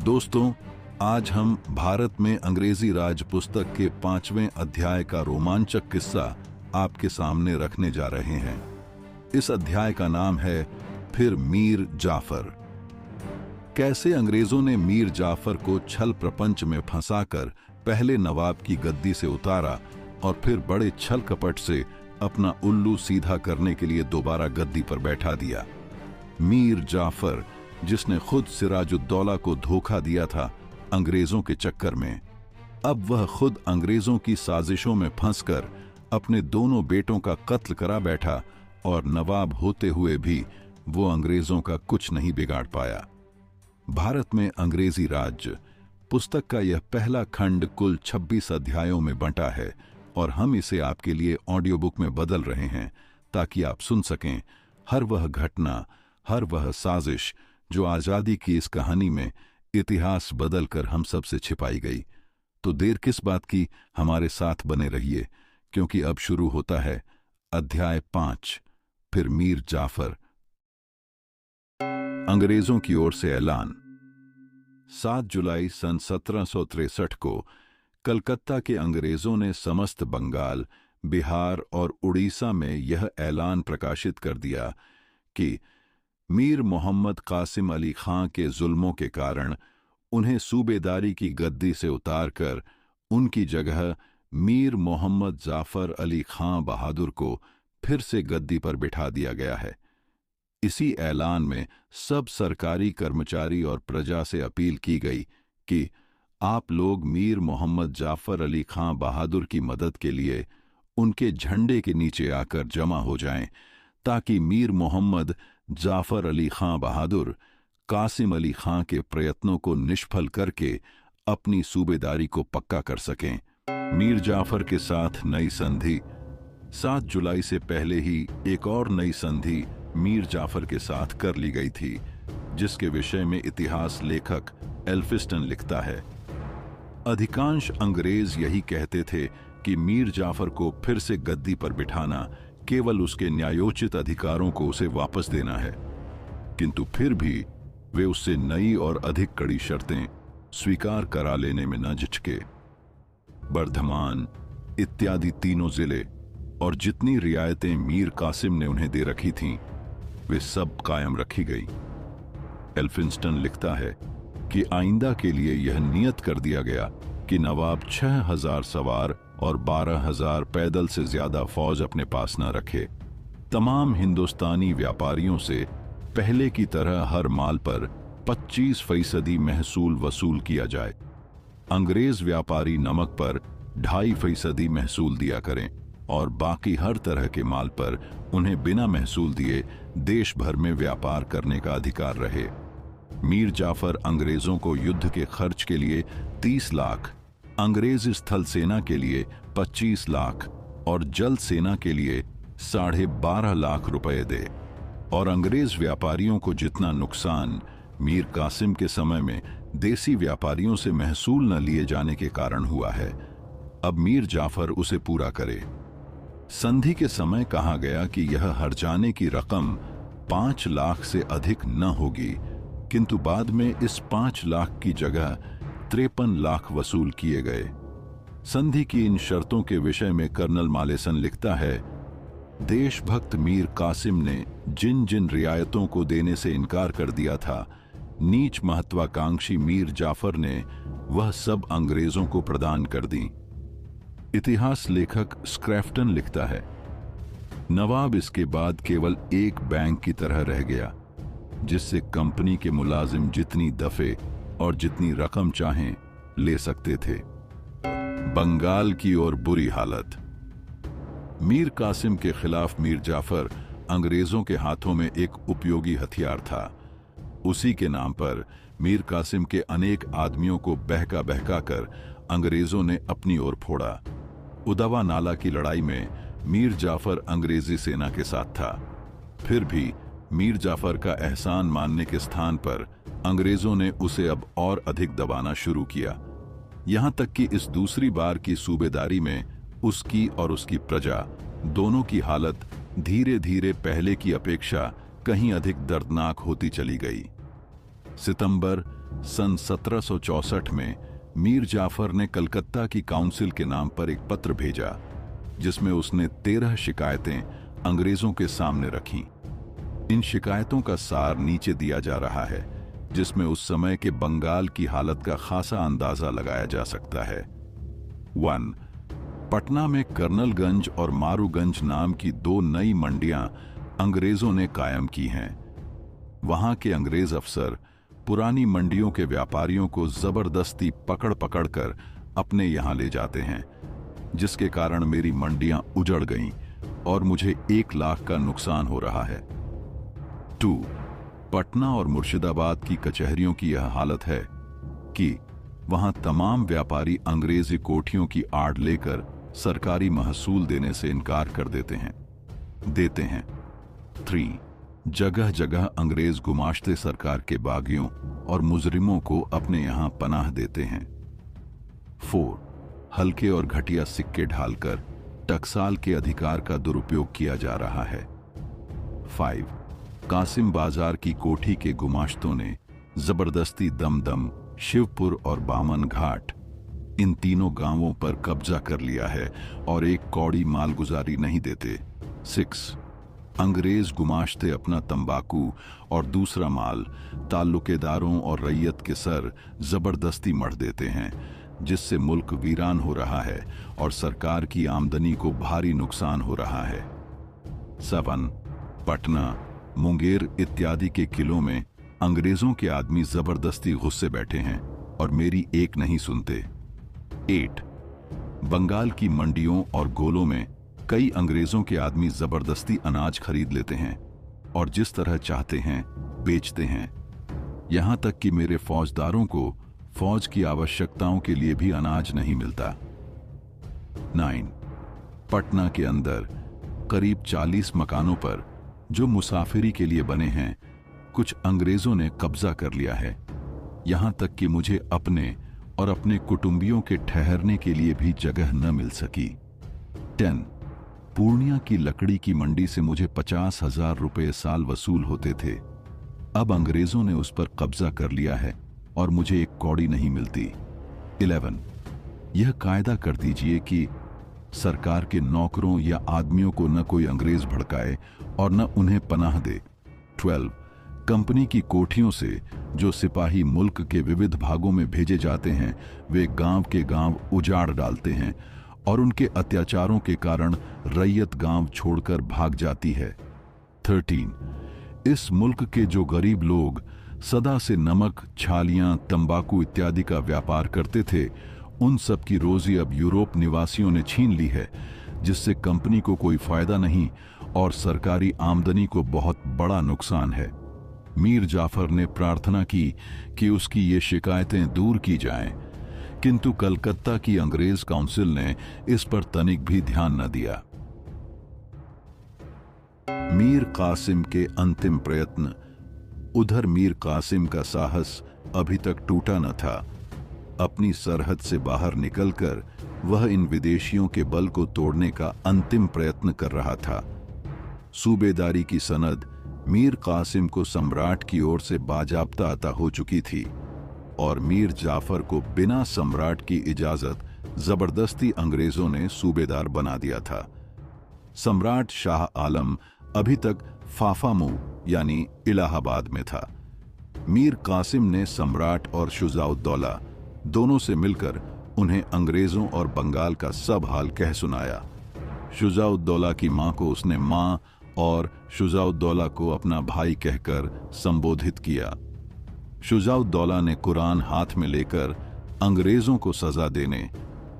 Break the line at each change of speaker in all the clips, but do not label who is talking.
दोस्तों, आज हम भारत में अंग्रेजी राज पुस्तक के 5वें अध्याय का रोमांचक किस्सा आपके सामने रखने जा रहे हैं। इस अध्याय का नाम है फिर मीर जाफर। कैसे अंग्रेजों ने मीर जाफर को छल प्रपंच में फंसाकर पहले नवाब की गद्दी से उतारा और फिर बड़े छल कपट से अपना उल्लू सीधा करने के लिए दोबारा गद्दी पर बैठा दिया। मीर जाफर, जिसने खुद सिराजुद्दौला को धोखा दिया था अंग्रेजों के चक्कर में, अब वह खुद अंग्रेजों की साजिशों में फंसकर अपने दोनों बेटों का कत्ल करा बैठा और नवाब होते हुए भी वो अंग्रेजों का कुछ नहीं बिगाड़ पाया। भारत में अंग्रेजी राज्य पुस्तक का यह पहला खंड कुल 26 अध्यायों में बंटा है और हम इसे आपके लिए ऑडियो बुक में बदल रहे हैं ताकि आप सुन सकें हर वह घटना, हर वह साजिश जो आजादी की इस कहानी में इतिहास बदलकर हम सब से छिपाई गई। तो देर किस बात की, हमारे साथ बने रहिए, क्योंकि अब शुरू होता है अध्याय 5 फिर मीर जाफर। अंग्रेजों की ओर से ऐलान। 7 जुलाई सन 1763 को कलकत्ता के अंग्रेजों ने समस्त बंगाल, बिहार और उड़ीसा में यह ऐलान प्रकाशित कर दिया कि मीर मोहम्मद कासिम अली खां के जुल्मों के कारण उन्हें सूबेदारी की गद्दी से उतारकर उनकी जगह मीर मोहम्मद जाफर अली खां बहादुर को फिर से गद्दी पर बिठा दिया गया है। इसी ऐलान में सब सरकारी कर्मचारी और प्रजा से अपील की गई कि आप लोग मीर मोहम्मद जाफर अली खां बहादुर की मदद के लिए उनके झंडे के नीचे आकर जमा हो जाएं, ताकि मीर मोहम्मद जाफर अली खां बहादुर कासिम अली खां के प्रयत्नों को निष्फल करके अपनी सूबेदारी को पक्का कर सकें। मीर जाफर के साथ नई संधि। 7 जुलाई से पहले ही एक और नई संधि मीर जाफर के साथ कर ली गई थी, जिसके विषय में इतिहास लेखक एल्फिस्टन लिखता है, अधिकांश अंग्रेज यही कहते थे कि मीर जाफर को फिर से गद्दी पर बिठाना केवल उसके न्यायोचित अधिकारों को उसे वापस देना है, किंतु फिर भी वे उससे नई और अधिक कड़ी शर्तें स्वीकार करा लेने में न झिझके। बर्धमान इत्यादि तीनों जिले और जितनी रियायतें मीर कासिम ने उन्हें दे रखी थीं, वे सब कायम रखी गई। एल्फिंस्टन लिखता है कि आइंदा के लिए यह नियत कर दिया गया कि नवाब 6000 सवार और 12000 पैदल से ज्यादा फौज अपने पास न रखे। तमाम हिंदुस्तानी व्यापारियों से पहले की तरह हर माल पर 25% महसूल वसूल किया जाए। अंग्रेज व्यापारी नमक पर 2.5% महसूल दिया करें और बाकी हर तरह के माल पर उन्हें बिना महसूल दिए देश भर में व्यापार करने का अधिकार रहे। मीर जाफर अंग्रेजों को युद्ध के खर्च के लिए 30 लाख, अंग्रेज स्थल सेना के लिए 25 लाख और जल सेना के लिए 12.5 लाख रुपए दे, और अंग्रेज व्यापारियों को जितना नुकसान मीर कासिम के समय में देसी व्यापारियों से महसूल न लिए जाने के कारण हुआ है, अब मीर जाफर उसे पूरा करे। संधि के समय कहा गया कि यह हर्जाने की रकम 5 लाख से अधिक न होगी, किंतु बाद में इस 5 लाख की जगह 53 लाख वसूल किए गए। संधि की इन शर्तों के विषय में कर्नल मालेसन लिखता है, देशभक्त मीर कासिम ने जिन जिन रियायतों को देने से इनकार कर दिया था, नीच महत्वाकांक्षी मीर जाफर ने वह सब अंग्रेजों को प्रदान कर दी। इतिहास लेखक स्क्रैफ्टन लिखता है, नवाब इसके बाद केवल एक बैंक की तरह रह गया, जिससे कंपनी के मुलाजिम जितनी दफे और जितनी रकम चाहें ले सकते थे। बंगाल की ओर बुरी हालत। मीर कासिम के खिलाफ मीर जाफर अंग्रेजों के हाथों में एक उपयोगी हथियार था। उसी के नाम पर मीर कासिम के अनेक आदमियों को बहका बहका कर अंग्रेजों ने अपनी ओर फोड़ा। उदवा नाला की लड़ाई में मीर जाफर अंग्रेजी सेना के साथ था। फिर भी मीर जाफर का एहसान मानने के स्थान पर अंग्रेजों ने उसे अब और अधिक दबाना शुरू किया, यहां तक कि इस दूसरी बार की सूबेदारी में उसकी और उसकी प्रजा दोनों की हालत धीरे धीरे पहले की अपेक्षा कहीं अधिक दर्दनाक होती चली गई। सितंबर सन 1764 में मीर जाफर ने कलकत्ता की काउंसिल के नाम पर एक पत्र भेजा, जिसमें उसने 13 शिकायतें अंग्रेजों के सामने रखीं। इन शिकायतों का सार नीचे दिया जा रहा है, जिसमें उस समय के बंगाल की हालत का खासा अंदाजा लगाया जा सकता है। 1. पटना में कर्नलगंज और मारूगंज नाम की 2 नई मंडियां अंग्रेजों ने कायम की हैं। वहां के अंग्रेज अफसर पुरानी मंडियों के व्यापारियों को जबरदस्ती पकड़ पकड़कर अपने यहां ले जाते हैं, जिसके कारण मेरी मंडियां उजड़ गईं और मुझे 1 लाख का नुकसान हो रहा है। 2. पटना और मुर्शिदाबाद की कचहरियों की यह हालत है कि वहां तमाम व्यापारी अंग्रेजी कोठियों की आड़ लेकर सरकारी महसूल देने से इनकार कर देते हैं। 3. जगह जगह अंग्रेज गुमाश्ते सरकार के बागियों और मुजरिमों को अपने यहां पनाह देते हैं। 4. हल्के और घटिया सिक्के ढालकर टकसाल के अधिकार का दुरुपयोग किया जा रहा है। 5. कासिम बाजार की कोठी के गुमाश्तों ने जबरदस्ती दमदम, शिवपुर और बामन घाट, इन तीनों गांवों पर कब्जा कर लिया है और एक कौड़ी मालगुजारी नहीं देते। 6. अंग्रेज गुमाश्ते अपना तंबाकू और दूसरा माल ताल्लुकेदारों और रैयत के सर जबरदस्ती मढ़ देते हैं, जिससे मुल्क वीरान हो रहा है और सरकार की आमदनी को भारी नुकसान हो रहा है। 7. पटना, मुंगेर इत्यादि के किलों में अंग्रेजों के आदमी जबरदस्ती गुस्से बैठे हैं और मेरी एक नहीं सुनते। 8. बंगाल की मंडियों और गोलों में कई अंग्रेजों के आदमी जबरदस्ती अनाज खरीद लेते हैं और जिस तरह चाहते हैं बेचते हैं, यहां तक कि मेरे फौजदारों को फौज की आवश्यकताओं के लिए भी अनाज नहीं मिलता। 9. पटना के अंदर करीब 40 मकानों पर जो मुसाफिरी के लिए बने हैं, कुछ अंग्रेजों ने कब्जा कर लिया है, यहां तक कि मुझे अपने और अपने कुटुंबियों के ठहरने के लिए भी जगह न मिल सकी। 10. पूर्णिया की लकड़ी की मंडी से मुझे 50,000 रुपये साल वसूल होते थे। अब अंग्रेजों ने उस पर कब्जा कर लिया है और मुझे एक कौड़ी नहीं मिलती। 11. यह कायदा कर दीजिए कि सरकार के नौकरों या आदमियों को न कोई अंग्रेज भड़काए और न उन्हें पनाह दे। 12. कंपनी की कोठियों से जो सिपाही मुल्क के विविध भागों में भेजे जाते हैं, वे गांव के गांव उजाड़ डालते हैं और उनके अत्याचारों के कारण रैयत गांव छोड़कर भाग जाती है। 13. इस मुल्क के जो गरीब लोग सदा से नमक, छालियां, तंबाकू इत्यादि का व्यापार करते थे, उन सब की रोजी अब यूरोप निवासियों ने छीन ली है, जिससे कंपनी को कोई फायदा नहीं और सरकारी आमदनी को बहुत बड़ा नुकसान है। मीर जाफर ने प्रार्थना की कि उसकी ये शिकायतें दूर की जाएं, किंतु कलकत्ता की अंग्रेज काउंसिल ने इस पर तनिक भी ध्यान न दिया। मीर कासिम के अंतिम प्रयत्न। उधर मीर कासिम का साहस अभी तक टूटा न था। अपनी सरहद से बाहर निकलकर वह इन विदेशियों के बल को तोड़ने का अंतिम प्रयत्न कर रहा था। सूबेदारी की सनद मीर कासिम को सम्राट की ओर से बाजाब्ता अता हो चुकी थी और मीर जाफर को बिना सम्राट की इजाजत जबरदस्ती अंग्रेजों ने सूबेदार बना दिया था। सम्राट शाह आलम अभी तक फाफामू यानी इलाहाबाद में था। मीर कासिम ने सम्राट और शुजाउद्दौला दोनों से मिलकर उन्हें अंग्रेजों और बंगाल का सब हाल कह सुनाया। शुजाउद्दौला की मां को उसने मां और शुजाउद्दौला को अपना भाई कहकर संबोधित किया। शुजाउद्दौला ने कुरान हाथ में लेकर अंग्रेजों को सजा देने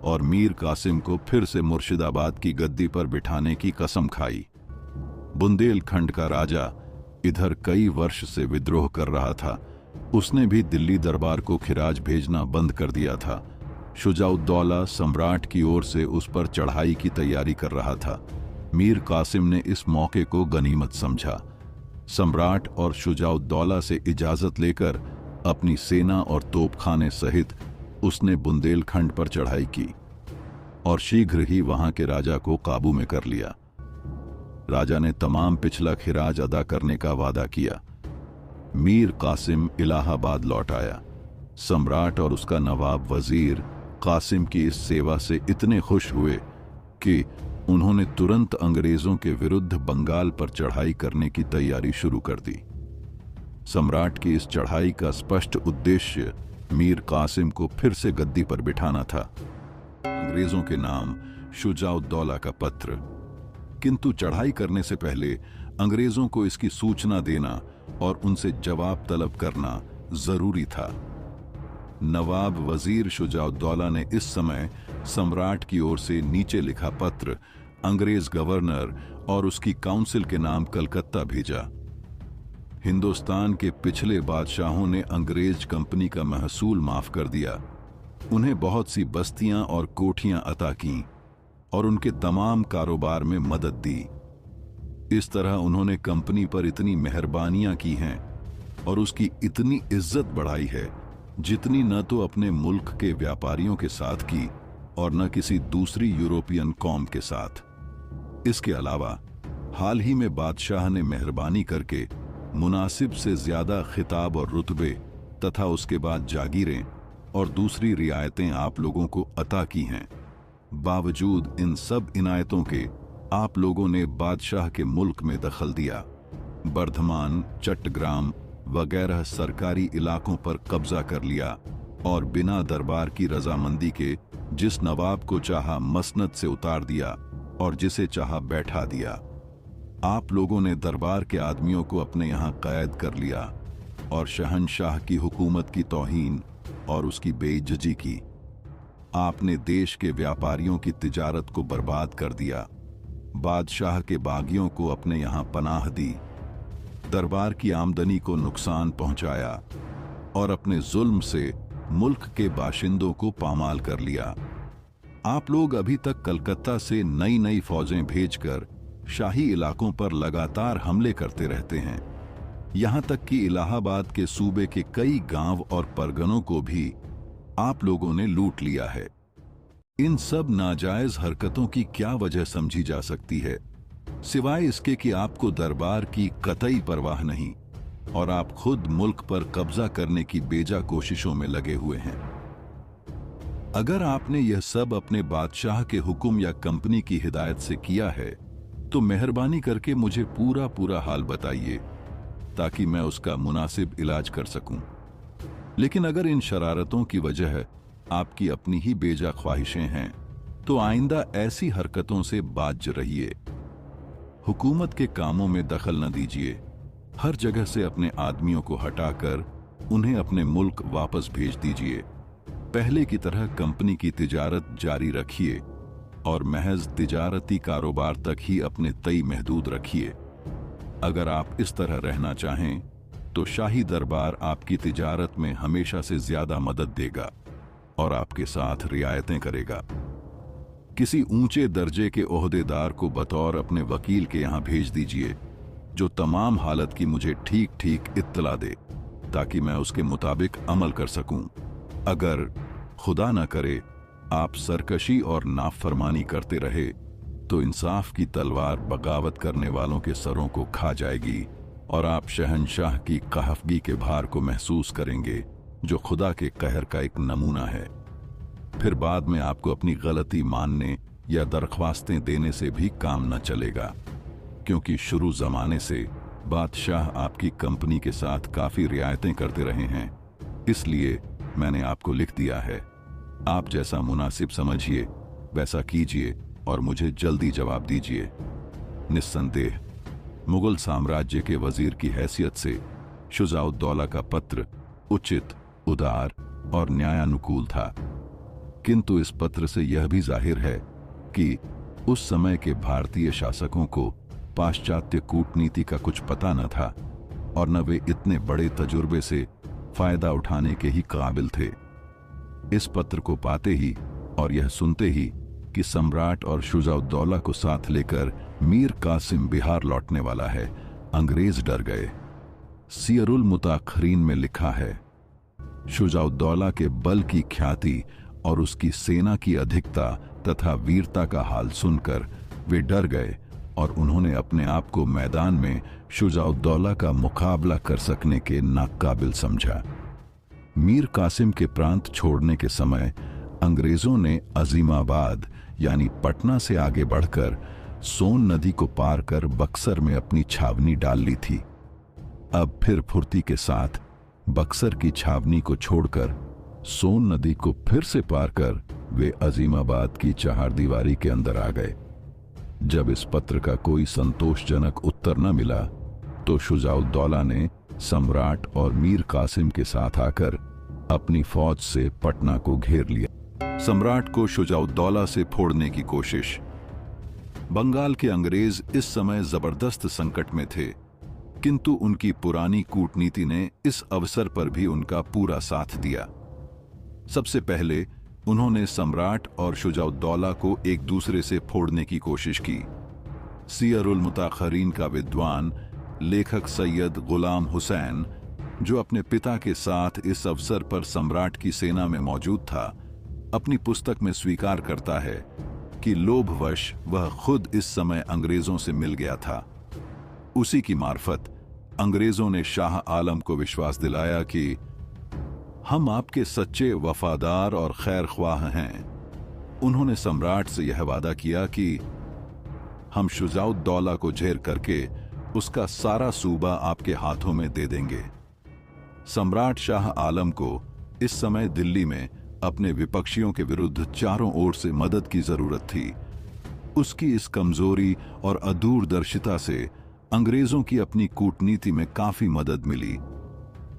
और मीर कासिम को फिर से मुर्शिदाबाद की गद्दी पर बिठाने की कसम खाई। बुंदेलखंड का राजा इधर कई वर्ष से विद्रोह कर रहा था। उसने भी दिल्ली दरबार को खिराज भेजना बंद कर दिया था। शुजाउद्दौला सम्राट की ओर से उस पर चढ़ाई की तैयारी कर रहा था। मीर कासिम ने इस मौके को गनीमत समझा। सम्राट और शुजाउद्दौला से इजाजत लेकर अपनी सेना और तोपखाने सहित उसने बुंदेलखंड पर चढ़ाई की और शीघ्र ही वहां के राजा को काबू में कर लिया। राजा ने तमाम पिछला खिराज अदा करने का वादा किया। मीर कासिम इलाहाबाद लौट आया सम्राट और उसका नवाब वजीर कासिम की इस सेवा से इतने खुश हुए कि उन्होंने तुरंत अंग्रेजों के विरुद्ध बंगाल पर चढ़ाई करने की तैयारी शुरू कर दी। सम्राट की इस चढ़ाई का स्पष्ट उद्देश्य मीर कासिम को फिर से गद्दी पर बिठाना था। अंग्रेजों के नाम शुजाउद्दौला का पत्र। किंतु चढ़ाई करने से पहले अंग्रेजों को इसकी सूचना देना और उनसे जवाब तलब करना जरूरी था। नवाब वजीर शुजाउद्दौला ने इस समय सम्राट की ओर से नीचे लिखा पत्र अंग्रेज गवर्नर और उसकी काउंसिल के नाम कलकत्ता भेजा। हिंदुस्तान के पिछले बादशाहों ने अंग्रेज कंपनी का महसूल माफ कर दिया, उन्हें बहुत सी बस्तियां और कोठियां अता कीं और उनके तमाम कारोबार में मदद दी। इस तरह उन्होंने कंपनी पर इतनी मेहरबानियां की हैं और उसकी इतनी इज्जत बढ़ाई है जितनी न तो अपने मुल्क के व्यापारियों के साथ की और न किसी दूसरी यूरोपियन कौम के साथ। इसके अलावा हाल ही में बादशाह ने मेहरबानी करके मुनासिब से ज्यादा खिताब और रुतबे तथा उसके बाद जागीरें और दूसरी रियायतें आप लोगों को अता की हैं। बावजूद इन सब इनायतों के आप लोगों ने बादशाह के मुल्क में दखल दिया, बर्धमान, चट्टग्राम वगैरह सरकारी इलाकों पर कब्जा कर लिया और बिना दरबार की रजामंदी के जिस नवाब को चाहा मसनद से उतार दिया और जिसे चाहा बैठा दिया। आप लोगों ने दरबार के आदमियों को अपने यहाँ कैद कर लिया और शहंशाह की हुकूमत की तौहीन और उसकी बेइज्जती की। आपने देश के व्यापारियों की तिजारत को बर्बाद कर दिया, बादशाह के बागियों को अपने यहाँ पनाह दी, दरबार की आमदनी को नुकसान पहुंचाया और अपने जुल्म से मुल्क के बाशिंदों को पामाल कर लिया। आप लोग अभी तक कलकत्ता से नई नई फौजें भेजकर शाही इलाकों पर लगातार हमले करते रहते हैं। यहां तक कि इलाहाबाद के सूबे के कई गांव और परगनों को भी आप लोगों ने लूट लिया है। इन सब नाजायज हरकतों की क्या वजह समझी जा सकती है, सिवाय इसके कि आपको दरबार की कतई परवाह नहीं और आप खुद मुल्क पर कब्जा करने की बेजा कोशिशों में लगे हुए हैं। अगर आपने यह सब अपने बादशाह के हुक्म या कंपनी की हिदायत से किया है तो मेहरबानी करके मुझे पूरा पूरा हाल बताइए ताकि मैं उसका मुनासिब इलाज कर सकूं। लेकिन अगर इन शरारतों की वजह आपकी अपनी ही बेजा ख्वाहिशें हैं तो आइंदा ऐसी हरकतों से बाज रहिए। हुकूमत के कामों में दखल न दीजिए। हर जगह से अपने आदमियों को हटाकर उन्हें अपने मुल्क वापस भेज दीजिए। पहले की तरह कंपनी की तिजारत जारी रखिए और महज तिजारती कारोबार तक ही अपने तय महदूद रखिए। अगर आप इस तरह रहना चाहें तो शाही दरबार आपकी तिजारत में हमेशा से ज्यादा मदद देगा और आपके साथ रियायतें करेगा। किसी ऊंचे दर्जे के ओहदेदार को बतौर अपने वकील के यहां भेज दीजिए जो तमाम हालत की मुझे ठीक ठीक इत्तला दे ताकि मैं उसके मुताबिक अमल कर सकूं। अगर खुदा न करे आप सरकशी और नाफरमानी करते रहे तो इंसाफ की तलवार बगावत करने वालों के सरों को खा जाएगी और आप शहंशाह की कहफगी के भार को महसूस करेंगे जो खुदा के कहर का एक नमूना है। फिर बाद में आपको अपनी गलती मानने या दरख्वास्तें देने से भी काम न चलेगा, क्योंकि शुरू जमाने से बादशाह आपकी कंपनी के साथ काफी रियायतें करते रहे हैं। इसलिए मैंने आपको लिख दिया है। आप जैसा मुनासिब समझिए वैसा कीजिए और मुझे जल्दी जवाब दीजिए। निस्संदेह मुगल साम्राज्य के वजीर की हैसियत से शुजाउद्दौला का पत्र उचित, उदार और न्यायानुकूल था, किंतु इस पत्र से यह भी जाहिर है कि उस समय के भारतीय शासकों को पाश्चात्य कूटनीति का कुछ पता न था और न वे इतने बड़े तजुर्बे से फायदा उठाने के ही काबिल थे। इस पत्र को पाते ही और यह सुनते ही कि सम्राट और शुजाउद्दौला को साथ लेकर मीर कासिम बिहार लौटने वाला है, अंग्रेज डर गए। सियरुल मुताखरीन में लिखा है, शुजाउद्दौला के बल की ख्याति और उसकी सेना की अधिकता तथा वीरता का हाल सुनकर वे डर गए और उन्होंने अपने आप को मैदान में शुजाउद्दौला का मुकाबला कर सकने के नाकाबिल समझा। मीर कासिम के प्रांत छोड़ने के समय अंग्रेजों ने अजीमाबाद यानी पटना से आगे बढ़कर सोन नदी को पार कर बक्सर में अपनी छावनी डाल ली थी। अब फिर फुर्ती के साथ बक्सर की छावनी को छोड़कर सोन नदी को फिर से पार कर वे अजीमाबाद की चहारदीवारी के अंदर आ गए। जब इस पत्र का कोई संतोषजनक उत्तर न मिला तो शुजाउद्दौला ने सम्राट और मीर कासिम के साथ आकर अपनी फौज से पटना को घेर लिया। सम्राट को शुजाउद्दौला से फोड़ने की कोशिश। बंगाल के अंग्रेज इस समय जबरदस्त संकट में थे, किंतु उनकी पुरानी कूटनीति ने इस अवसर पर भी उनका पूरा साथ दिया। सबसे पहले उन्होंने सम्राट और शुजाउद्दौला को एक दूसरे से फोड़ने की कोशिश की। सियरुल मुताखरीन का विद्वान लेखक सैयद गुलाम हुसैन, जो अपने पिता के साथ इस अवसर पर सम्राट की सेना में मौजूद था, अपनी पुस्तक में स्वीकार करता है कि लोभवश वह खुद इस समय अंग्रेजों से मिल गया था। उसी की मार्फत अंग्रेजों ने शाह आलम को विश्वास दिलाया कि हम आपके सच्चे वफादार और खैर ख्वाह हैं। उन्होंने सम्राट से यह वादा किया कि हम शुजाउद्दौला को झेर करके उसका सारा सूबा आपके हाथों में दे देंगे। सम्राट शाह आलम को इस समय दिल्ली में अपने विपक्षियों के विरुद्ध चारों ओर से मदद की जरूरत थी। उसकी इस कमजोरी और अदूरदर्शिता से अंग्रेजों की अपनी कूटनीति में काफी मदद मिली।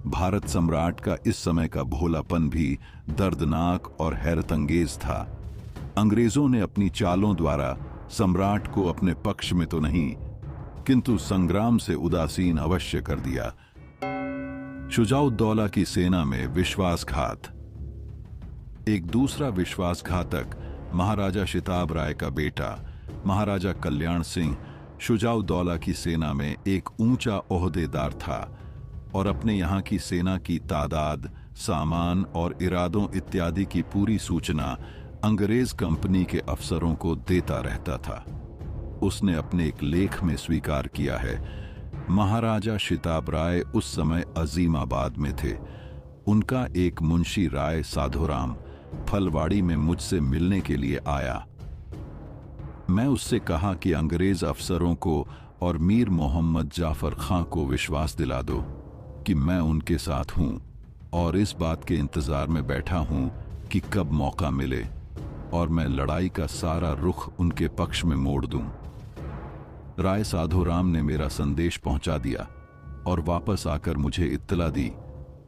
भारत सम्राट का इस समय का भोलापन भी दर्दनाक और हैरतअंगेज था। अंग्रेजों ने अपनी चालों द्वारा सम्राट को अपने पक्ष में तो नहीं, किंतु संग्राम से उदासीन अवश्य कर दिया। शुजाउद्दौला की सेना में विश्वासघात। एक दूसरा विश्वासघातक महाराजा शिताब राय का बेटा महाराजा कल्याण सिंह शुजाउद्दौला की सेना में एक ऊंचा ओहदेदार था और अपने यहाँ की सेना की तादाद, सामान और इरादों इत्यादि की पूरी सूचना अंग्रेज कंपनी के अफसरों को देता रहता था। उसने अपने एक लेख में स्वीकार किया है, महाराजा शिताब राय उस समय अजीमाबाद में थे। उनका एक मुंशी राय साधुराम फलवाड़ी में मुझसे मिलने के लिए आया। मैं उससे कहा कि अंग्रेज अफसरों को और मीर मोहम्मद जाफर खां को विश्वास दिला दो कि मैं उनके साथ हूं और इस बात के इंतजार में बैठा हूं कि कब मौका मिले और मैं लड़ाई का सारा रुख उनके पक्ष में मोड़ दूं। राय साधुराम ने मेरा संदेश पहुंचा दिया और वापस आकर मुझे इत्तला दी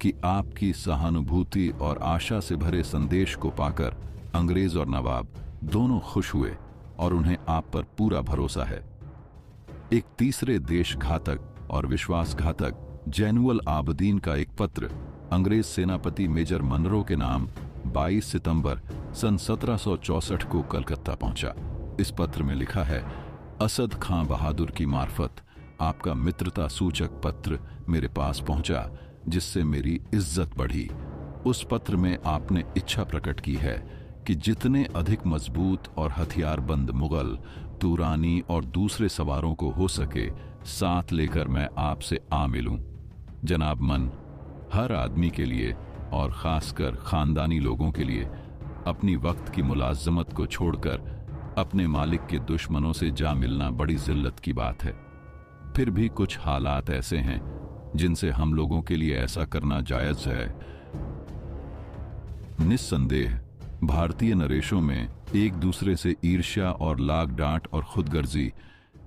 कि आपकी सहानुभूति और आशा से भरे संदेश को पाकर अंग्रेज और नवाब दोनों खुश हुए और उन्हें आप पर पूरा भरोसा है। एक तीसरे देशघातक और विश्वासघातक जैनुअल आबदीन का एक पत्र अंग्रेज सेनापति मेजर मनरो के नाम 22 सितंबर सन 1764 को कलकत्ता पहुंचा। इस पत्र में लिखा है, असद खां बहादुर की मार्फत आपका मित्रता सूचक पत्र मेरे पास पहुंचा, जिससे मेरी इज्जत बढ़ी। उस पत्र में आपने इच्छा प्रकट की है कि जितने अधिक मजबूत और हथियारबंद मुगल, तुरानी और दूसरे सवारों को हो सके साथ लेकर मैं आपसे आ मिलूं। जनाब मन, हर आदमी के लिए और खासकर खानदानी लोगों के लिए अपनी वक्त की मुलाजमत को छोड़कर अपने मालिक के दुश्मनों से जा मिलना बड़ी जिल्लत की बात है। फिर भी कुछ हालात ऐसे हैं जिनसे हम लोगों के लिए ऐसा करना जायज है। निस्संदेह भारतीय नरेशों में एक दूसरे से ईर्ष्या और लाग डांट और खुदगर्जी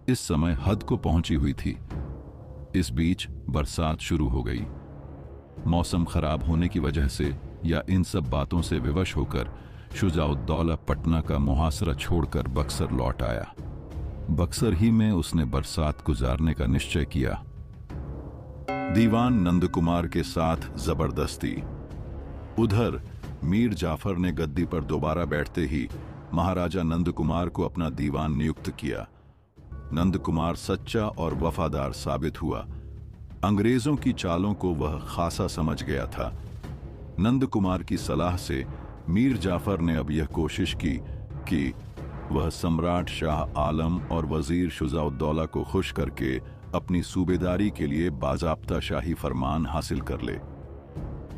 इस समय हद को पहुंची हुई थी। इस बीच बरसात शुरू हो गई। मौसम खराब होने की वजह से या इन सब बातों से विवश होकर शुजाउद्दौला पटना का मुहासरा छोड़कर बक्सर लौट आया। बक्सर ही में उसने बरसात गुजारने का निश्चय किया। दीवान नंदकुमार के साथ जबरदस्ती। उधर मीर जाफर ने गद्दी पर दोबारा बैठते ही महाराजा नंदकुमार को अपना दीवान नियुक्त किया। नंदकुमार सच्चा और वफादार साबित हुआ। अंग्रेजों की चालों को वह खासा समझ गया था। नंदकुमार की सलाह से मीर जाफर ने अब यह कोशिश की कि वह सम्राट शाह आलम और वजीर शुजाउद्दौला को खुश करके अपनी सूबेदारी के लिए बाज़ाब्ता शाही फरमान हासिल कर ले।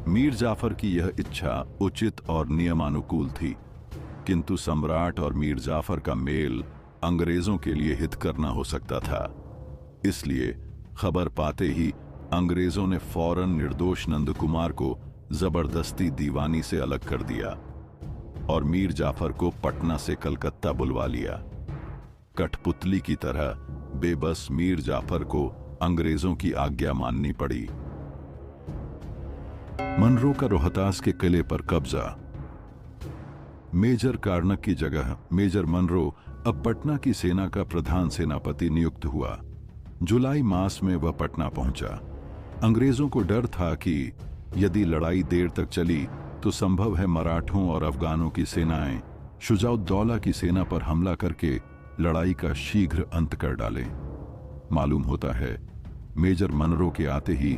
मीर जाफर की यह इच्छा उचित और नियमानुकूल थी, किंतु सम्राट और मीर जाफर का मेल अंग्रेजों के लिए हित करना हो सकता था। इसलिए खबर पाते ही अंग्रेजों ने फौरन निर्दोष नंदकुमार को जबरदस्ती दीवानी से अलग कर दिया और मीर जाफर को पटना से कलकत्ता बुलवा लिया। कठपुतली की तरह बेबस मीर जाफर को अंग्रेजों की आज्ञा माननी पड़ी। मनरो का रोहतास के किले पर कब्जा। मेजर कार्नक की जगह मेजर मनरो अब पटना की सेना का प्रधान सेनापति नियुक्त हुआ। जुलाई मास में वह पटना पहुंचा। अंग्रेजों को डर था कि यदि लड़ाई देर तक चली तो संभव है मराठों और अफगानों की सेनाएं शुजाउद्दौला की सेना पर हमला करके लड़ाई का शीघ्र अंत कर डालें। मालूम होता है मेजर मनरो के आते ही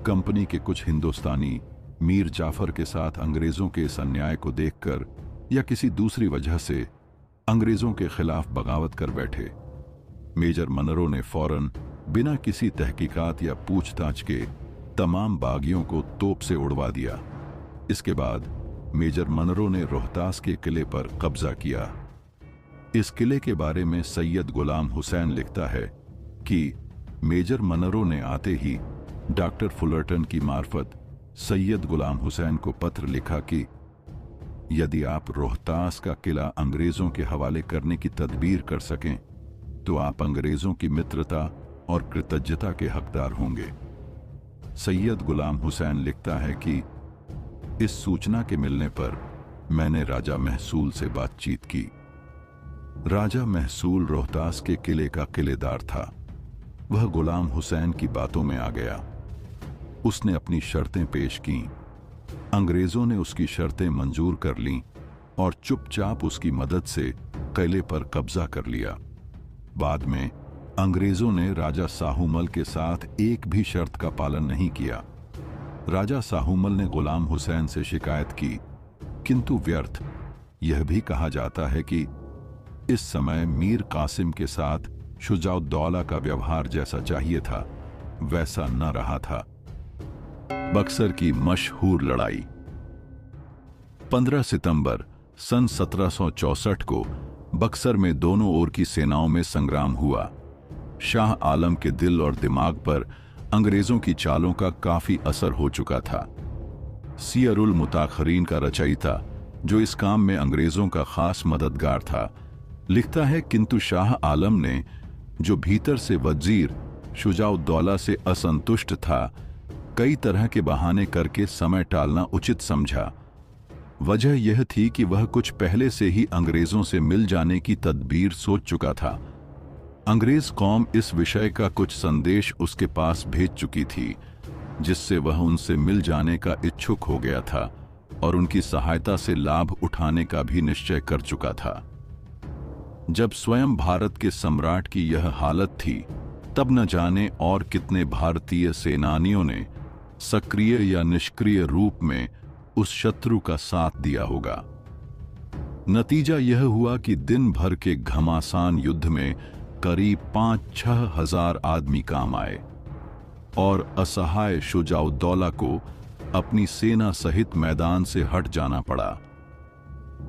कंपनी के कुछ हिंदुस्तानी मीर जाफर के साथ अंग्रेजों के इस अन्याय को देखकर या किसी दूसरी वजह से अंग्रेजों के खिलाफ बगावत कर बैठे। मेजर मनरो ने फौरन बिना किसी तहकीकात या पूछताछ के तमाम बागियों को तोप से उड़वा दिया। इसके बाद मेजर मनरो ने रोहतास के किले पर कब्जा किया। इस किले के बारे में सैयद गुलाम हुसैन लिखता है कि मेजर मनरो ने आते ही डॉक्टर फुलरटन की मार्फत सैयद गुलाम हुसैन को पत्र लिखा कि यदि आप रोहतास का किला अंग्रेजों के हवाले करने की तदबीर कर सकें तो आप अंग्रेजों की मित्रता और कृतज्ञता के हकदार होंगे। सैयद गुलाम हुसैन लिखता है कि इस सूचना के मिलने पर मैंने राजा महसूल से बातचीत की। राजा महसूल रोहतास के किले का किलेदार था। वह गुलाम हुसैन की बातों में आ गया। उसने अपनी शर्तें पेश कीं। अंग्रेजों ने उसकी शर्तें मंजूर कर लीं और चुपचाप उसकी मदद से किले पर कब्जा कर लिया। बाद में अंग्रेजों ने राजा साहूमल के साथ एक भी शर्त का पालन नहीं किया। राजा साहूमल ने गुलाम हुसैन से शिकायत की, किंतु व्यर्थ। यह भी कहा जाता है कि इस समय मीर कासिम के साथ शुजाउद्दौला का व्यवहार जैसा चाहिए था वैसा न रहा था। बक्सर की मशहूर लड़ाई। 15 सितंबर सन 1764 को बक्सर में दोनों ओर की सेनाओं में संग्राम हुआ। शाह आलम के दिल और दिमाग पर अंग्रेजों की चालों का काफी असर हो चुका था। सियरुल मुताखरीन का रचयिता, जो इस काम में अंग्रेजों का खास मददगार था, लिखता है किंतु शाह आलम ने, जो भीतर से वजीर शुजाउद्दौला से असंतुष्ट था, कई तरह के बहाने करके समय टालना उचित समझा। वजह यह थी कि वह कुछ पहले से ही अंग्रेजों से मिल जाने की तदबीर सोच चुका था। अंग्रेज कौम इस विषय का कुछ संदेश उसके पास भेज चुकी थी, जिससे वह उनसे मिल जाने का इच्छुक हो गया था और उनकी सहायता से लाभ उठाने का भी निश्चय कर चुका था। जब स्वयं भारत के सम्राट की यह हालत थी, तब न जाने और कितने भारतीय सेनानियों ने सक्रिय या निष्क्रिय रूप में उस शत्रु का साथ दिया होगा। नतीजा यह हुआ कि दिन भर के घमासान युद्ध में करीब 5-6 हजार आदमी काम आए और असहाय शुजाउद्दौला को अपनी सेना सहित मैदान से हट जाना पड़ा।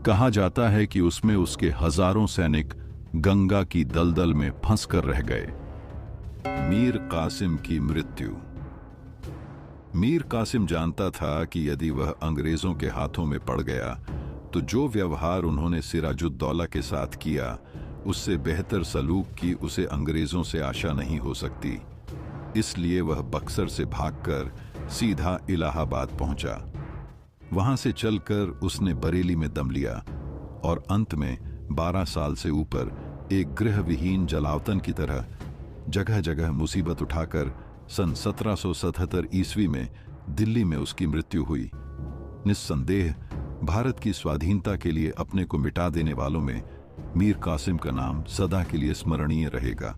कहा जाता है कि उसमें उसके हजारों सैनिक गंगा की दलदल में फंसकर रह गए। मीर कासिम की मृत्यु। मीर कासिम जानता था कि यदि वह अंग्रेजों के हाथों में पड़ गया तो जो व्यवहार उन्होंने सिराजुद्दौला के साथ किया, उससे बेहतर सलूक की उसे अंग्रेजों से आशा नहीं हो सकती। इसलिए वह बक्सर से भागकर सीधा इलाहाबाद पहुंचा। वहां से चलकर उसने बरेली में दम लिया और अंत में 12 साल से ऊपर एक गृहविहीन जलावतन की तरह जगह जगह मुसीबत उठाकर सन 1777 ईस्वी में दिल्ली में उसकी मृत्यु हुई। निस्संदेह भारत की स्वाधीनता के लिए अपने को मिटा देने वालों में मीर कासिम का नाम सदा के लिए स्मरणीय रहेगा।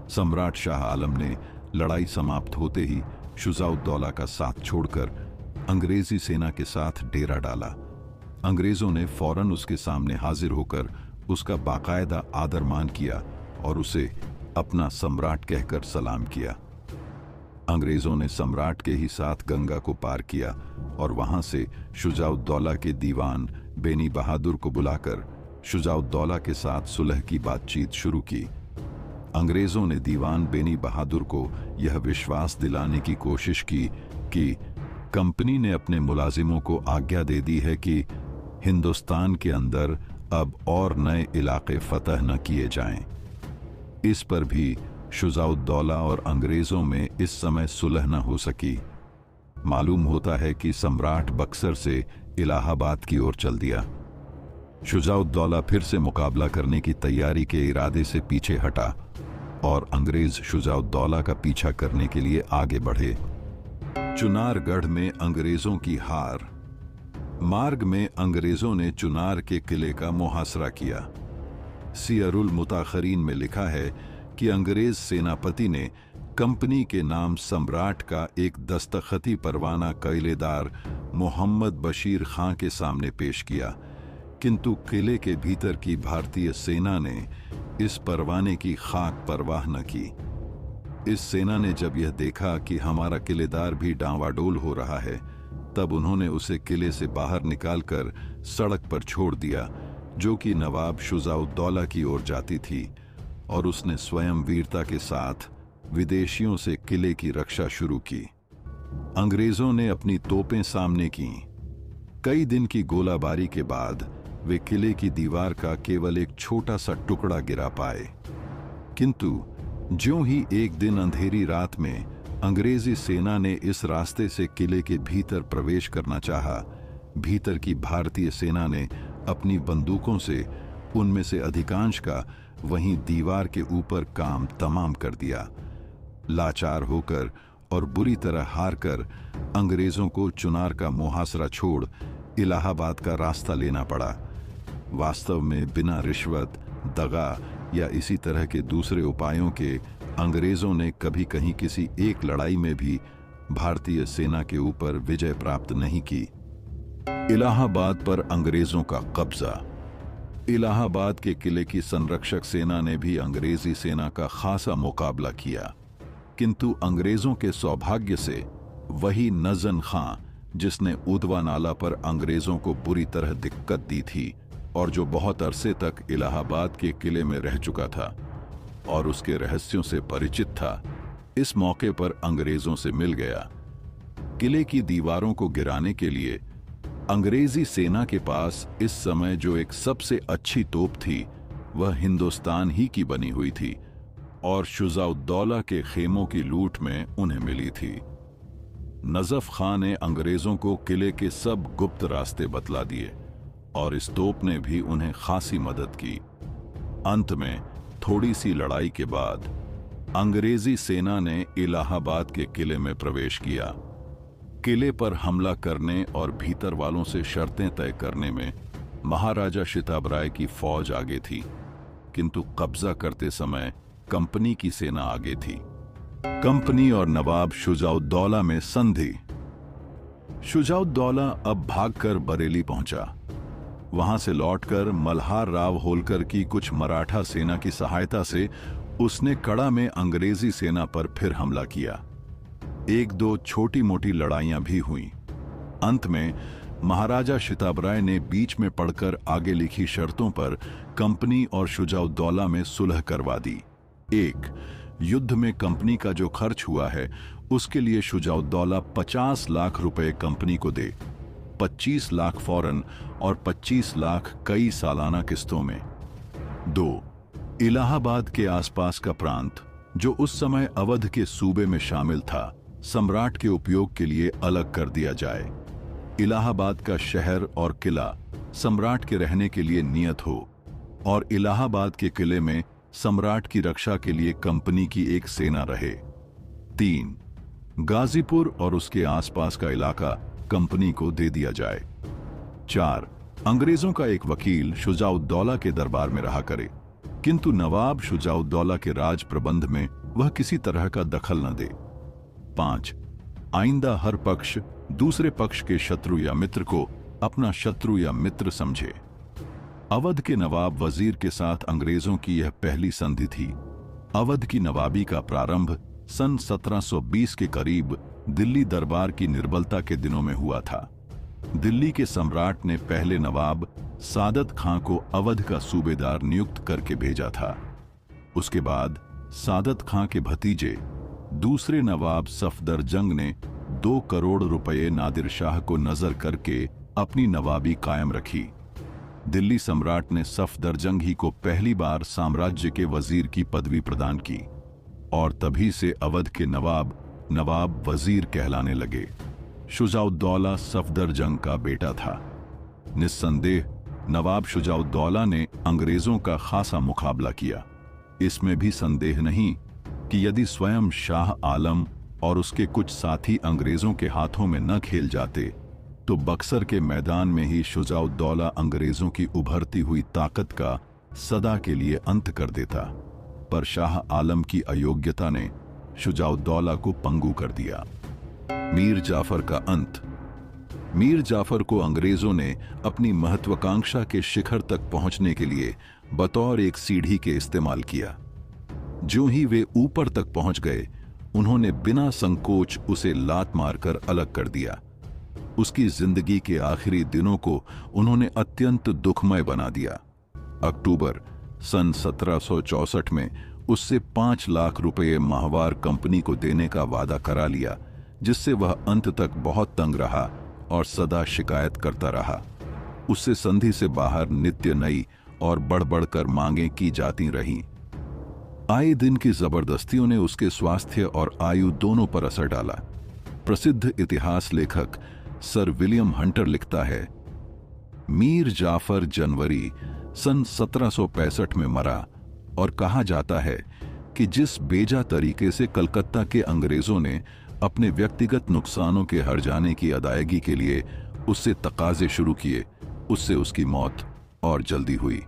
सम्राट शाह आलम ने लड़ाई समाप्त होते ही शुजाउद्दौला का साथ छोड़कर अंग्रेजी सेना के साथ डेरा डाला। अंग्रेजों ने फौरन उसके सामने हाजिर होकर उसका बाकायदा आदर मान किया और उसे अपना सम्राट कहकर सलाम किया। अंग्रेजों ने सम्राट के ही साथ गंगा को पार किया और वहां से शुजाउद्दौला के दीवान बेनी बहादुर को बुलाकर शुजाउद्दौला के साथ सुलह की बातचीत शुरू की। अंग्रेजों ने दीवान बेनी बहादुर को यह विश्वास दिलाने की कोशिश की कि कंपनी ने अपने मुलाजिमों को आज्ञा दे दी है कि हिंदुस्तान के अंदर अब और नए इलाके फतह न किए जाएं। इस पर भी शुजाउद्दौला और अंग्रेजों में इस समय सुलह न हो सकी। मालूम होता है कि सम्राट बक्सर से इलाहाबाद की ओर चल दिया। शुजाउद्दौला फिर से मुकाबला करने की तैयारी के इरादे से पीछे हटा और अंग्रेज शुजाउद्दौला का पीछा करने के लिए आगे बढ़े। चुनारगढ़ में अंग्रेजों की हार। मार्ग में अंग्रेजों ने चुनार के किले का मुहासरा किया। सियरुल मुताखरीन में लिखा है कि अंग्रेज सेनापति ने कंपनी के नाम सम्राट का एक दस्तखती परवाना किलेदार मोहम्मद बशीर खां के सामने पेश किया, किंतु किले के भीतर की भारतीय सेना ने इस परवाने की खाक परवाह न की। इस सेना ने जब यह देखा कि हमारा किलेदार भी डांवाडोल हो रहा है, तब उन्होंने उसे किले से बाहर निकालकर सड़क पर छोड़ दिया, जो कि नवाब शुजाउद्दौला की ओर जाती थी, और उसने स्वयं वीरता के साथ विदेशियों से किले की रक्षा शुरू की। अंग्रेजों ने अपनी तोपें सामने की। कई दिन की गोलाबारी के बाद वे किले की दीवार का केवल एक छोटा सा टुकड़ा गिरा पाए, किंतु ज्यों ही एक दिन अंधेरी रात में अंग्रेजी सेना ने इस रास्ते से किले के भीतर प्रवेश करना चाहा, भीतर की भारतीय सेना ने अपनी बंदूकों से उनमें से अधिकांश का वहीं दीवार के ऊपर काम तमाम कर दिया। लाचार होकर और बुरी तरह हार कर अंग्रेजों को चुनार का मुहासरा छोड़ इलाहाबाद का रास्ता लेना पड़ा। वास्तव में बिना रिश्वत, दगा या इसी तरह के दूसरे उपायों के अंग्रेजों ने कभी कहीं किसी एक लड़ाई में भी भारतीय सेना के ऊपर विजय प्राप्त नहीं की। इलाहाबाद पर अंग्रेजों का कब्जा। इलाहाबाद के किले की संरक्षक सेना ने भी अंग्रेजी सेना का खासा मुकाबला किया, किंतु अंग्रेजों के सौभाग्य से वही नजन खां, जिसने उदवा नाला पर अंग्रेजों को बुरी तरह दिक्कत दी थी और जो बहुत अरसे तक इलाहाबाद के किले में रह चुका था और उसके रहस्यों से परिचित था, इस मौके पर अंग्रेजों से मिल गया। किले की दीवारों को गिराने के लिए अंग्रेजी सेना के पास इस समय जो एक सबसे अच्छी तोप थी, वह हिंदुस्तान ही की बनी हुई थी और शुजाउद्दौला के खेमों की लूट में उन्हें मिली थी। नजफ खां ने अंग्रेजों को किले के सब गुप्त रास्ते बतला दिए और इस तोप ने भी उन्हें खासी मदद की। अंत में थोड़ी सी लड़ाई के बाद अंग्रेजी सेना ने इलाहाबाद के किले में प्रवेश किया। किले पर हमला करने और भीतर वालों से शर्तें तय करने में महाराजा शिताबराय की फौज आगे थी, किंतु कब्जा करते समय कंपनी की सेना आगे थी। कंपनी और नवाब शुजाउद्दौला में संधि। शुजाउद्दौला अब भागकर बरेली पहुंचा। वहां से लौटकर मल्हार राव होलकर की कुछ मराठा सेना की सहायता से उसने कड़ा में अंग्रेजी सेना पर फिर हमला किया। एक दो छोटी मोटी लड़ाइयां भी हुईं। अंत में महाराजा शिताबराय ने बीच में पड़कर आगे लिखी शर्तों पर कंपनी और शुजाउद्दौला में सुलह करवा दी। 1. युद्ध में कंपनी का जो खर्च हुआ है उसके लिए शुजाउद्दौला 50 लाख रुपए कंपनी को दे, 25 लाख फौरन और 25 लाख कई सालाना किस्तों में। 2. इलाहाबाद के आसपास का प्रांत, जो उस समय अवध के सूबे में शामिल था, सम्राट के उपयोग के लिए अलग कर दिया जाए। इलाहाबाद का शहर और किला सम्राट के रहने के लिए नियत हो और इलाहाबाद के किले में सम्राट की रक्षा के लिए कंपनी की एक सेना रहे। 3. गाजीपुर और उसके आसपास का इलाका कंपनी को दे दिया जाए। 4. अंग्रेजों का एक वकील शुजाउद्दौला के दरबार में रहा करे, किंतु नवाब शुजाउद्दौला के राज प्रबंध में वह किसी तरह का दखल न दे। 5. आइंदा हर पक्ष दूसरे पक्ष के शत्रु या मित्र को अपना शत्रु या मित्र समझे। अवध के नवाब वजीर के साथ अंग्रेजों की यह पहली संधि थी। अवध की नवाबी का प्रारंभ सन 1720 के करीब दिल्ली दरबार की निर्बलता के दिनों में हुआ था। दिल्ली के सम्राट ने पहले नवाब सादत खां को अवध का सूबेदार नियुक्त करके भेजा था। उसके बाद सादत खां के भतीजे दूसरे नवाब सफदरजंग ने 2 करोड़ रुपए नादिर शाह को नजर करके अपनी नवाबी कायम रखी। दिल्ली सम्राट ने सफदरजंग ही को पहली बार साम्राज्य के वजीर की पदवी प्रदान की और तभी से अवध के नवाब वजीर कहलाने लगे। शुजाउद्दौला सफदरजंग का बेटा था। निस्संदेह नवाब शुजाउद्दौला ने अंग्रेजों का खासा मुकाबला किया। इसमें भी संदेह नहीं कि यदि स्वयं शाह आलम और उसके कुछ साथी अंग्रेजों के हाथों में न खेल जाते तो बक्सर के मैदान में ही शुजाउद्दौला अंग्रेजों की उभरती हुई ताकत का सदा के लिए अंत कर देता। पर शाह आलम की अयोग्यता ने शुजाउद्दौला को पंगु कर दिया। मीर जाफर का अंत। मीर जाफर को अंग्रेजों ने अपनी महत्वाकांक्षा के शिखर तक पहुंचने के लिए बतौर एक सीढ़ी के इस्तेमाल किया। जो ही वे ऊपर तक पहुंच गए, उन्होंने बिना संकोच उसे लात मारकर अलग कर दिया। उसकी जिंदगी के आखिरी दिनों को उन्होंने अत्यंत दुखमय बना दिया। अक्टूबर सन 1764 में उससे 5 लाख रुपए माहवार कंपनी को देने का वादा करा लिया, जिससे वह अंत तक बहुत तंग रहा और सदा शिकायत करता रहा। उससे संधि से बाहर नित्य नई और बढ़-बढ़कर मांगें की जाती रहीं। आए दिन की जबरदस्तियों ने उसके स्वास्थ्य और आयु दोनों पर असर डाला। प्रसिद्ध इतिहास लेखक सर विलियम हंटर लिखता है, मीर जाफर जनवरी सन 1765 में मरा और कहा जाता है कि जिस बेजा तरीके से कलकत्ता के अंग्रेजों ने अपने व्यक्तिगत नुकसानों के हर्जाने की अदायगी के लिए उससे तकाजे शुरू किए, उससे उसकी मौत और जल्दी हुई।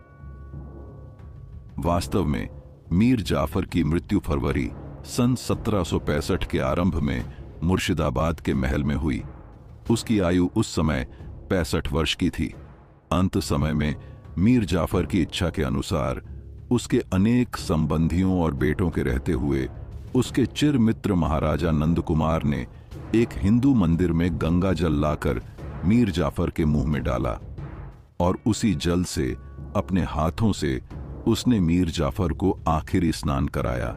वास्तव में मीर जाफर की मृत्यु फरवरी सन 1765 के आरंभ में मुर्शिदाबाद के महल में हुई। उसकी आयु उस समय 65 वर्ष की थी। अंत समय में मीर जाफर की इच्छा के अनुसार उसके अनेक संबंधियों और बेटों के रहते हुए उसके चिर मित्र महाराजा नंद कुमार ने एक हिंदू मंदिर में गंगा जल लाकर मीर जाफर के मुंह में डाला और उसी जल से अपने हाथों से उसने मीर जाफर को आखिरी स्नान कराया।